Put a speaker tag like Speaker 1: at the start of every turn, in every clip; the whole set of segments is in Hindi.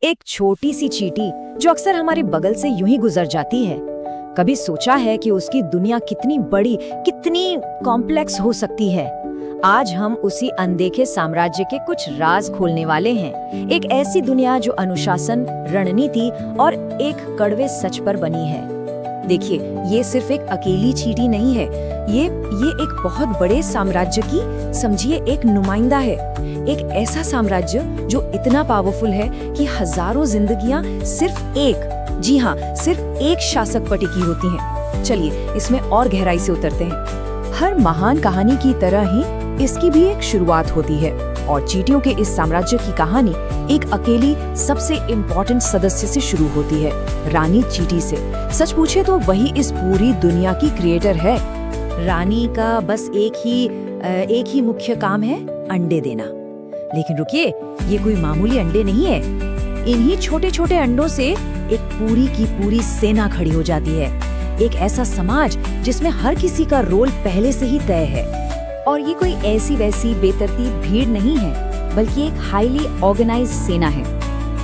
Speaker 1: एक छोटी सी चींटी जो अक्सर हमारे बगल से यूं ही गुजर जाती है। कभी सोचा है कि उसकी दुनिया कितनी बड़ी, कितनी कॉम्प्लेक्स हो सकती है? आज हम उसी अनदेखे साम्राज्य के कुछ राज खोलने वाले हैं। एक ऐसी दुनिया जो अनुशासन, रणनीति और एक कड़वे सच पर बनी है। देखिए, ये सिर्फ एक अकेली चींटी नहीं है, ये एक बहुत बड़े साम्राज्य की, समझिए, एक नुमाइंदा है। एक ऐसा साम्राज्य जो इतना पावरफुल है कि हजारों जिंदगियां सिर्फ एक, जी हाँ, सिर्फ एक शासक पर टिकी होती हैं। चलिए इसमें और गहराई से उतरते हैं। हर महान कहानी की तरह ही इसकी भी एक शुरुआत होती है, और चींटियों के इस साम्राज्य की कहानी एक अकेली सबसे इम्पोर्टेंट सदस्य से शुरू होती है, रानी चींटी से। सच पूछे तो वही इस पूरी दुनिया की क्रिएटर है। रानी का बस एक ही मुख्य काम है, अंडे देना। लेकिन रुकिए, ये कोई मामूली अंडे नहीं है। इन्हीं छोटे छोटे अंडों से एक पूरी की पूरी सेना खड़ी हो जाती है। एक ऐसा समाज जिसमें हर किसी का रोल पहले से ही तय है। और ये कोई ऐसी वैसी बेतरतीब भीड़ नहीं है, बल्कि एक हाईली ऑर्गेनाइज्ड सेना है।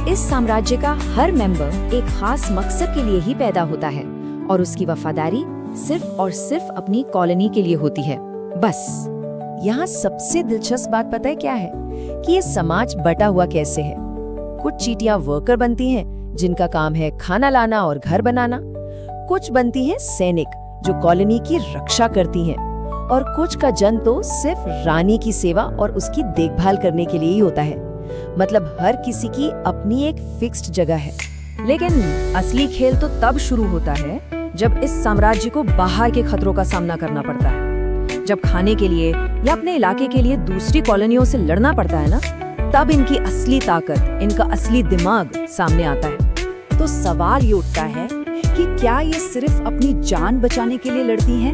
Speaker 1: इस साम्राज्य का हर मेंबर एक खास मकसद के लिए ही पैदा होता है, और उसकी वफादारी सिर्फ और सिर्फ अपनी कॉलोनी के लिए होती है, बस। यहाँ सबसे दिलचस्प बात पता है क्या है? कि ये समाज बटा हुआ कैसे है। कुछ चींटियां वर्कर बनती हैं, जिनका काम है खाना लाना और घर बनाना। कुछ बनती हैं सैनिक, जो कॉलोनी की रक्षा करती हैं। और कुछ का जन्म तो सिर्फ रानी की सेवा और उसकी देखभाल करने के लिए ही होता है। मतलब हर किसी की अपनी एक फिक्स्ड जगह है। लेकिन असली खेल तो तब शुरू होता है जब इस साम्राज्य को बाहर के खतरों का सामना करना पड़ता है। जब खाने के लिए या अपने इलाके के लिए दूसरी कॉलोनियों से लड़ना पड़ता है ना, तब इनकी असली ताकत, इनका असली दिमाग सामने आता है। तो सवाल ये उठता है कि क्या ये सिर्फ अपनी जान बचाने के लिए लड़ती हैं,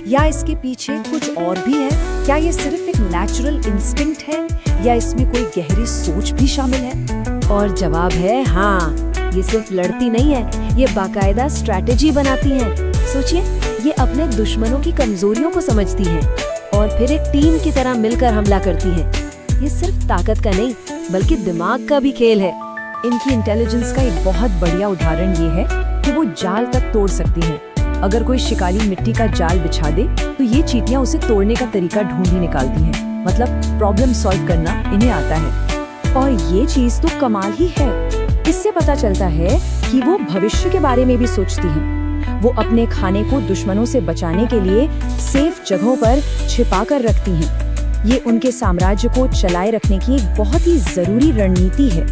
Speaker 1: या इसके पीछे कुछ और भी है? क्या ये सिर्फ एक नेचुरल इंस्टिंक्ट है, या इसमें कोई गहरी सोच भी शामिल है? और जवाब है हाँ, ये सिर्फ लड़ती नहीं है, ये बाकायदा स्ट्रैटेजी बनाती है। सोचिए, ये अपने दुश्मनों की कमजोरियों को समझती हैं और फिर एक टीम की तरह मिलकर हमला करती हैं। ये सिर्फ ताकत का नहीं, बल्कि दिमाग का भी खेल है। इनकी इंटेलिजेंस का एक बहुत बढ़िया उदाहरण ये है कि वो जाल तक तोड़ सकती हैं। अगर कोई शिकारी मिट्टी का जाल बिछा दे, तो ये चींटियां उसे तोड़ने का तरीका ढूंढ ही निकालती हैं। मतलब प्रॉब्लम सॉल्व करना इन्हें आता है। और ये चीज तो कमाल ही है। इससे पता चलता है कि वो भविष्य के बारे में भी सोचती हैं। वो अपने खाने को दुश्मनों से बचाने के लिए सेफ जगहों पर छिपा कर रखती हैं। ये उनके साम्राज्य को चलाए रखने की एक बहुत ही जरूरी रणनीति है।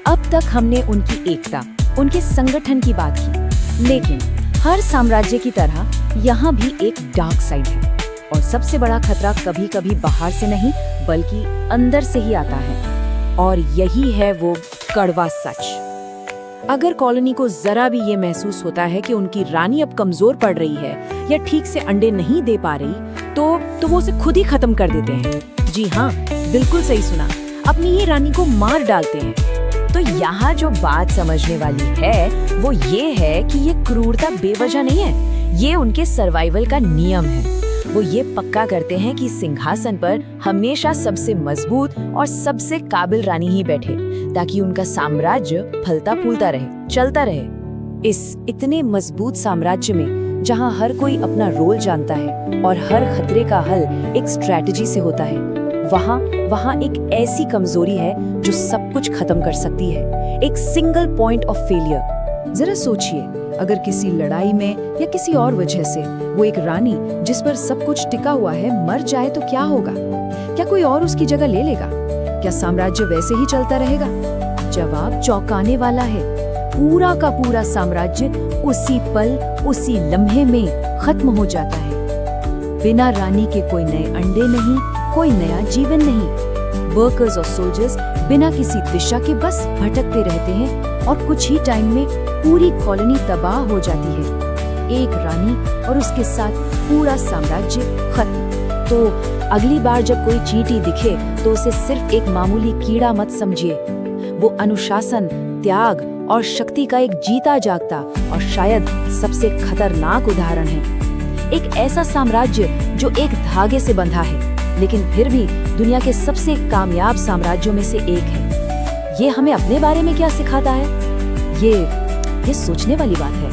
Speaker 1: अब तक हमने उनकी एकता, उनके संगठन की बात की, लेकिन हर साम्राज्य की तरह यहाँ भी एक डार्क साइड है। और सबसे बड़ा खतरा कभी कभी बाहर से नहीं, बल्कि अंदर से ही आता है। और यही है वो कड़वा सच। अगर कॉलोनी को जरा भी ये महसूस होता है कि उनकी रानी अब कमजोर पड़ रही है या ठीक से अंडे नहीं दे पा रही, तो वो उसे खुद ही खत्म कर देते हैं। जी हाँ, बिल्कुल सही सुना, अपनी ही रानी को मार डालते हैं। तो यहाँ जो बात समझने वाली है वो ये है कि ये क्रूरता बेवजह नहीं है, ये उनके सर्वाइवल का नियम है। वो ये पक्का करते हैं कि सिंहासन पर हमेशा सबसे मजबूत और सबसे काबिल रानी ही बैठे, ताकि उनका साम्राज्य फलता फूलता रहे, चलता रहे। इस इतने मजबूत साम्राज्य में, जहां हर कोई अपना रोल जानता है और हर खतरे का हल एक स्ट्रैटेजी से होता है, वहाँ एक ऐसी कमजोरी है जो सब कुछ खत्म कर सकती है। एक सिंगल पॉइंट ऑफ फेलियर। जरा सोचिए, अगर किसी लड़ाई में या किसी और वजह से वो एक रानी जिस पर सब कुछ टिका हुआ है मर जाए, तो क्या होगा? क्या कोई और उसकी जगह ले लेगा? क्या साम्राज्य वैसे ही चलता रहेगा? जवाब चौंकाने वाला है। पूरा का पूरा साम्राज्य उसी पल, उसी लम्हे में खत्म हो जाता है। बिना रानी के कोई नए अंडे नहीं, कोई नया जीवन नहीं। वर्कर्स और सोल्जर्स बिना किसी दिशा के बस भटकते रहते हैं, और कुछ ही टाइम में पूरी कॉलोनी तबाह हो जाती है। एक रानी और उसके साथ पूरा साम्राज्य खत्म। तो अगली बार जब कोई चींटी दिखे, तो उसे सिर्फ एक मामूली कीड़ा मत समझिए। वो अनुशासन, त्याग और शक्ति का एक जीता जागता और शायद सबसे खतरनाक उदाहरण है। एक ऐसा साम्राज्य जो एक धागे से बंधा है, लेकिन फिर भी दुनिया के सबसे कामयाब साम्राज्यों में से एक है। ये हमें अपने बारे में क्या सिखाता है? ये सोचने वाली बात है।